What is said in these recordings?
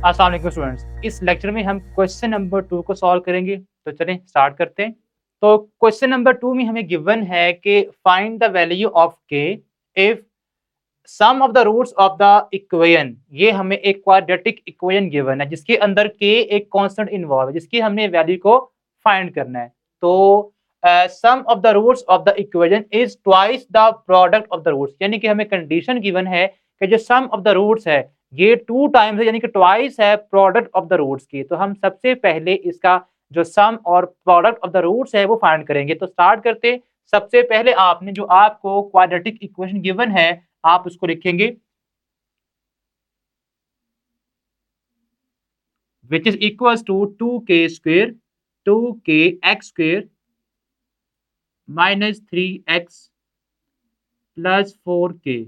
अस्सलाम वालेकुम स्टूडेंट्स, इस लेक्चर में हम क्वेश्चन नंबर 2 को सॉल्व करेंगे। तो चलें स्टार्ट करते हैं। तो क्वेश्चन नंबर 2 में हमें गिवन है कि find the value of k if sum of the roots of the equation. ये हमें एक क्वाड्रेटिक इक्वेशन गिवन है जिसके अंदर के एक कांस्टेंट इन्वॉल्व है, जिसकी हमने वैल्यू को फाइंड करना है। तो sum of the roots of the equation is twice the product of the roots, यानी कि हमें कंडीशन गिवन है कि जो सम ऑफ द रूट्स है ये 2 टाइम्स है, यानी कि ट्वाइस है प्रोडक्ट ऑफ द रूट्स की। तो हम सबसे पहले इसका जो सम और प्रोडक्ट ऑफ द रूट्स है वो फाइंड करेंगे। तो स्टार्ट करते। सबसे पहले आपने जो आपको क्वाड्रेटिक इक्वेशन गिवन है आप उसको लिखेंगे, which is equals to 2k square 2kx square minus 3x plus 4k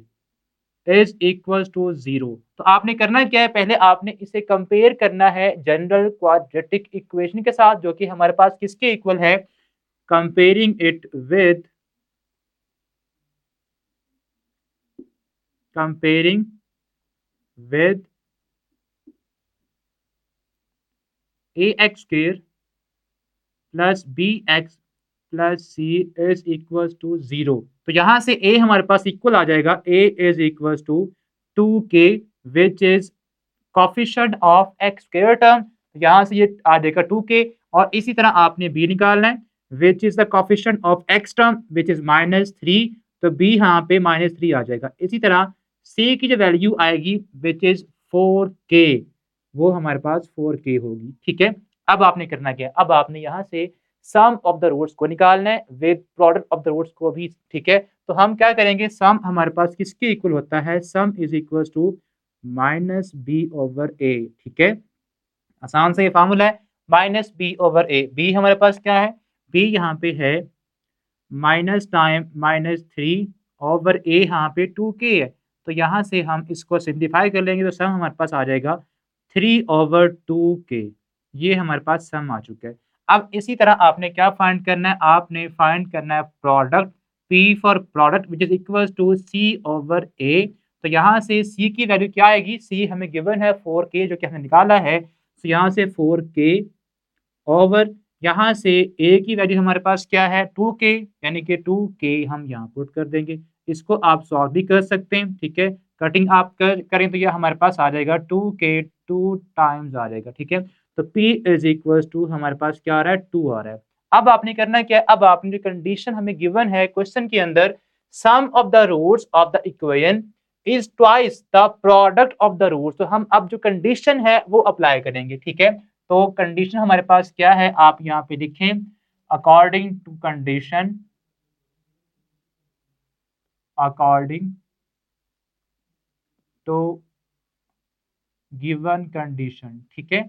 is equal to 0। तो आपने करना क्या है, पहले आपने इसे कंपेयर करना है जनरल क्वाड्रेटिक इक्वेशन के साथ, जो कि हमारे पास किसके इक्वल है, comparing it with comparing with ax square plus b x plus c is equal to 0। तो यहां से a हमारे पास इक्वल आ जाएगा, a is equal to 2k which is coefficient of x square term. यहां से ये आ जाएगा 2k, और इसी तरह आपने b निकालना है which is the coefficient of x term which is -3। तो b यहाँ पे -3 आ जाएगा। इसी तरह c की जो वैल्यू आएगी विच इज 4k, वो हमारे पास 4k होगी। ठीक है, अब आपने करना क्या है, अब आपने यहाँ से सम ऑफ द रूट्स को निकालना है with product of the roots को भी। ठीक है, तो हम क्या करेंगे, सम हमारे पास किसके इक्वल होता है, सम इज इक्वल टू -b/a। ठीक है, आसान से ये फार्मूला है, -b/a। b हमारे पास क्या है, b यहाँ पे है माइनस टाइम -3/a, यहाँ पे 2k है। तो यहाँ से हम इसको सिंप्लीफाई कर लेंगे तो सम हमारे पास आ जाएगा 3/2k। ये हमारे पास सम आ चुका है। अब इसी तरह आपने क्या फाइंड करना है, आपने फाइंड करना है product, p for product which is equal to c/a। तो यहाँ से c की वैल्यू क्या आएगी, c हमें गिवन है 4k जो कि हमने निकाला है। तो यहाँ से 4k ओवर यहाँ से a की वैल्यू हमारे पास क्या है 2k, यानी कि 2k हम यहाँ पुट कर देंगे। इसको आप सॉल्व भी कर सकते हैं। ठीक है, कटिंग आप करें तो ये हमारे पास आ जाएगा 2k 2 टाइम्स आ जाएगा। ठीक है, तो p इज इक्वल टू हमारे पास क्या आ रहा है 2 आ रहा है। अब आपने करना क्या है, अब आपने जो कंडीशन हमें गिवन है क्वेश्चन के अंदर, sum of the roots of the equation is twice the product of the roots. तो हम अब जो कंडीशन है वो अप्लाई करेंगे। ठीक है, तो कंडीशन हमारे पास क्या है, आप यहाँ पे लिखें, according to condition, according to given condition. ठीक है,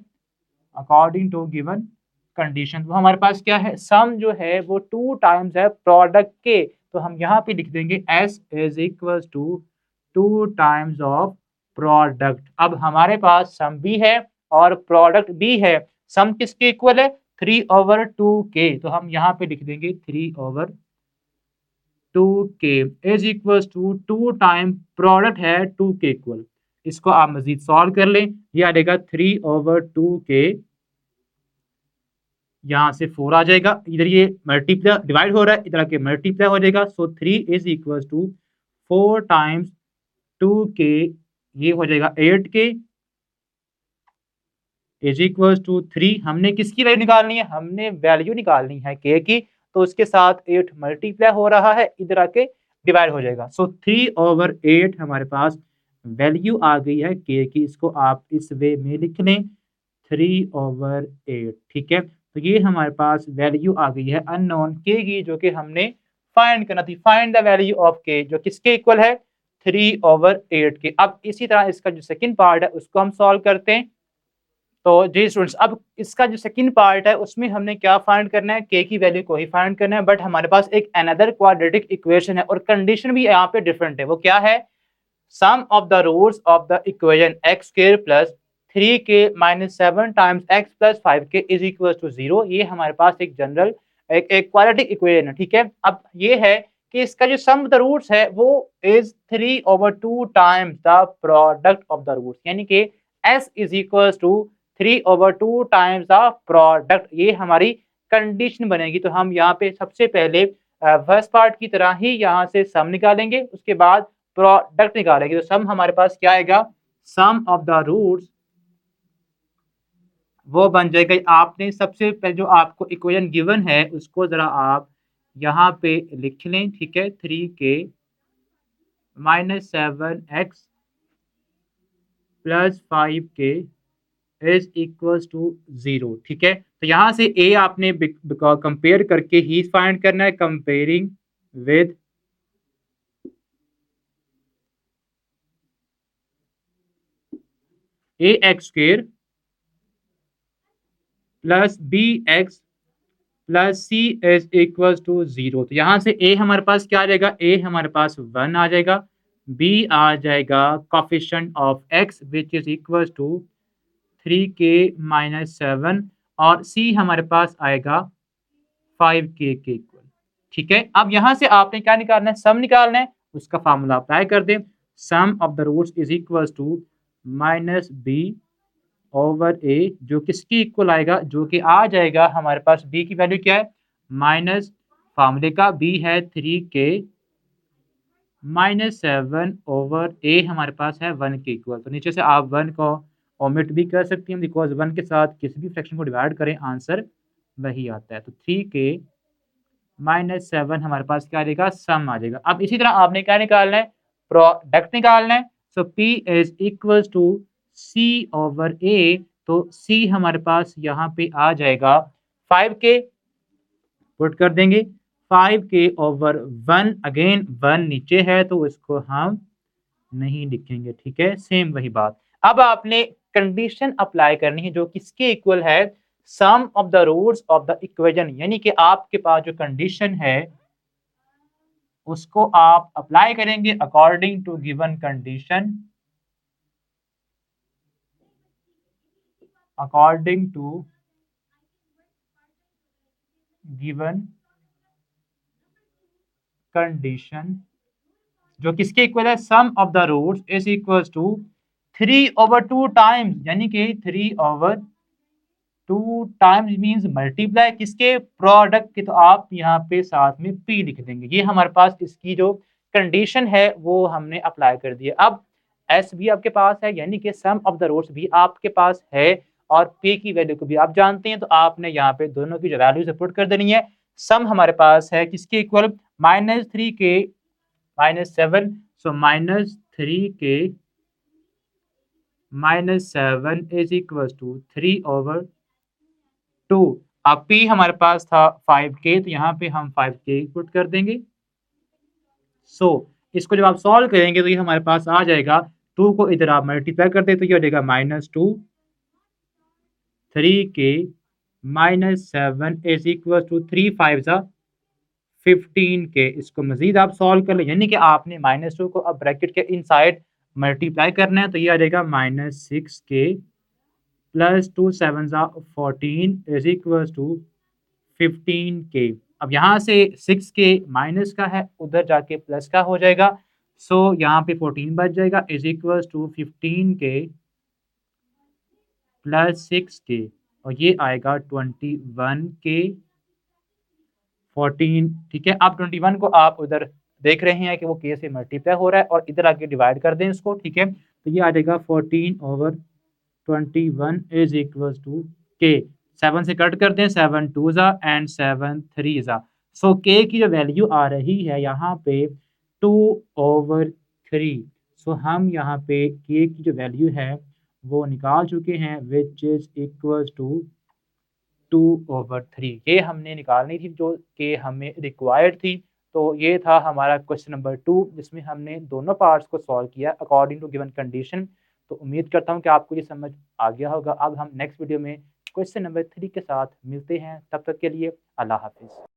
अकॉर्डिंग टू गिवन कंडीशन। तो हमारे पास क्या है, सम जो है वो 2 टाइम्स है प्रोडक्ट के। तो हम यहाँ पे लिख देंगे s is equal to 2 times of product. अब हमारे पास सम भी है और प्रोडक्ट भी है। सम किसके इक्वल है, 3/2k। तो हम यहाँ पे लिख देंगे 3/2k is equal to 2 time product है 2k इक्वल। इसको आप मजीद सॉल्व कर लें, ये आ जाएगा 3/2k, यहाँ से 4 आ जाएगा, इधर ये मल्टीप्लाई डिवाइड हो रहा है, इधर आके मल्टीप्लाई हो जाएगा। So 3 is equal to 4 times 2k, ये हो जाएगा 8k इज इक्वल टू 3। हमने किसकी वैल्यू निकालनी है, हमने वैल्यू निकालनी है k की। तो उसके साथ 8 मल्टीप्लाई हो रहा है, इधर आके डिवाइड हो जाएगा। सो 3/8 हमारे पास वैल्यू आ गई है k की। इसको आप इस वे में लिख लें 3/8। ठीक है, तो ये हमारे पास वैल्यू आ गई है अननोन k की, जो कि हमने फाइंड करना थी। Find the value of k, जो किसके इक्वल है 3/8 के। अब इसी तरह इसका जो सेकंड पार्ट है उसको हम सॉल्व करते हैं। तो जी स्टूडेंट्स, अब इसका जो सेकंड पार्ट है उसमें हमने क्या फाइंड करना है, k की वैल्यू को ही फाइंड करना है। बट हमारे पास एक अनदर क्वाड्रेटिक इक्वेशन है और कंडीशन भी यहाँ पे डिफरेंट है। वो क्या है, sum of the roots of the equation x square plus 3k minus 7 times x plus 5k is equal to 0। ये हमारे पास एक जनरल एक क्वाड्रेटिक इक्वेशन है। ठीक है, अब ये है कि इसका जो सम ऑफ द रूट्स है वो is 3/2 times the product of the roots, यानी कि S is equal to 3/2 times the product, ये हमारी कंडीशन बनेगी। तो हम यहाँ पे सबसे पहले फर्स्ट पार्ट की तरह ही यहाँ से सम निकालेंगे, उसके बाद प्रोडक्ट निकालेंगे। तो सम हमारे पास क्या आएगा, सम ऑफ द रूट्स वो बन जाएगा। आपने सबसे पहले जो आपको इक्वेशन गिवन है उसको जरा आप यहाँ पे लिख लें, ठीक है। 3k minus 7x plus 5k is equals to 0, ठीक है। तो यहाँ से a आपने कंपेयर करके ही फाइंड करना है, comparing with ax square plus bx plus c is equal to 0। तो यहाँ से a हमारे पास क्या आ जाएगा, a हमारे पास 1 आ जाएगा, b आ जाएगा coefficient of x which is equal to 3k minus 7 और c हमारे पास आएगा 5k के इक्वल, ठीक है। अब यहाँ से आपने क्या निकालना है, सम निकालना है, उसका फार्मूला अप्लाई कर दें। Sum of the roots is equal to minus b over a, जो किसकी इक्वल आएगा, जो कि आ जाएगा हमारे पास b की वैल्यू क्या है, माइनस फार्मूले का b है 3k माइनस 7 ओवर a हमारे पास है 1 के इक्वल। तो नीचे से आप 1 को ओमिट भी कर सकती हैं, बिकॉज 1 के साथ किसी भी फ्रैक्शन को डिवाइड करें आंसर वही आता है। तो 3k माइनस 7 हमारे पास क्या आ जाएगा, सम आ जाएगा। अब इसी तरह आपने क्या निकालना है, प्रोडक्ट निकालना है। So p is equal to c over a, तो c हमारे पास यहाँ पे आ जाएगा 5k, पुट कर देंगे 5k ओवर 1, अगेन 1 नीचे है तो इसको हम नहीं लिखेंगे, ठीक है। सेम वही बात। अब आपने कंडीशन अप्लाई करनी है जो किसके इक्वल है, sum of the roots of the equation, यानी कि आपके पास जो कंडीशन है उसको आप अप्लाई करेंगे according to given condition, according to given condition, जो किसके इक्वल है, sum of the roots is equal to 3/2 times, यानी कि 3/2 टाइम्स मींस मल्टीप्लाई किसके, प्रोडक्ट के। तो आप यहाँ पे साथ में p लिख देंगे। ये हमारे पास इसकी जो कंडीशन है वो हमने अप्लाई कर दी है। अब s भी आपके पास है, यानी कि सम ऑफ द रूट्स भी आपके पास है और p की वैल्यू को भी आप जानते हैं। तो आपने यहाँ पे दोनों की जो वैल्यू पुट कर देनी है। सम हमारे पास है किसके equal, -3k minus 7, so -3k minus 7 is equal to 3/2। अब p हमारे पास था 5k, तो यहाँ पे हम 5k पुट कर देंगे। सो इसको जब आप सॉल्व करेंगे तो ये हमारे पास आ जाएगा, 2 को इधर आप मल्टीप्लाई कर दे तो ये हो जाएगा -2, 3k minus 7 is equal to 3 5 15k। इसको मजीद आप सॉल्व कर ले, यानी कि आपने -2 को अब ब्रैकेट के इनसाइड मल्टीप्लाई करना है, तो ये आ जाएगा -6k plus 2 7 14 is equal to 15k। अब यहाँ से 6k माइनस का है, उधर जाके प्लस का हो जाएगा। सो यहाँ पे 14 बच जाएगा is equal to 15k plus 6k, और ये आएगा 21k 14, ठीक है। अब 21 को आप उधर देख रहे हैं कि वो k से मल्टीप्लाई हो रहा है और इधर आके डिवाइड कर दें इसको, ठीक है। तो ये आ जाएगा 14/21 इज इक्वल टू k। 7 से कट कर दें, 7 2 एंड 7 3 सो k की जो वैल्यू आ रही है यहाँ पे 2/3। सो हम यहाँ पे k की जो वैल्यू है वो निकाल चुके हैं, विच इज इक्वल टू 2/3। ये हमने निकालनी थी जो कि हमें रिक्वायर्ड थी। तो ये था हमारा क्वेश्चन नंबर 2, जिसमें हमने दोनों पार्ट्स को सॉल्व किया अकॉर्डिंग टू गिवन कंडीशन। तो उम्मीद करता हूँ कि आपको ये समझ आ गया होगा। अब हम नेक्स्ट वीडियो में क्वेश्चन नंबर 3 के साथ मिलते हैं, तब तक के लिए अल्लाह हाफिज़।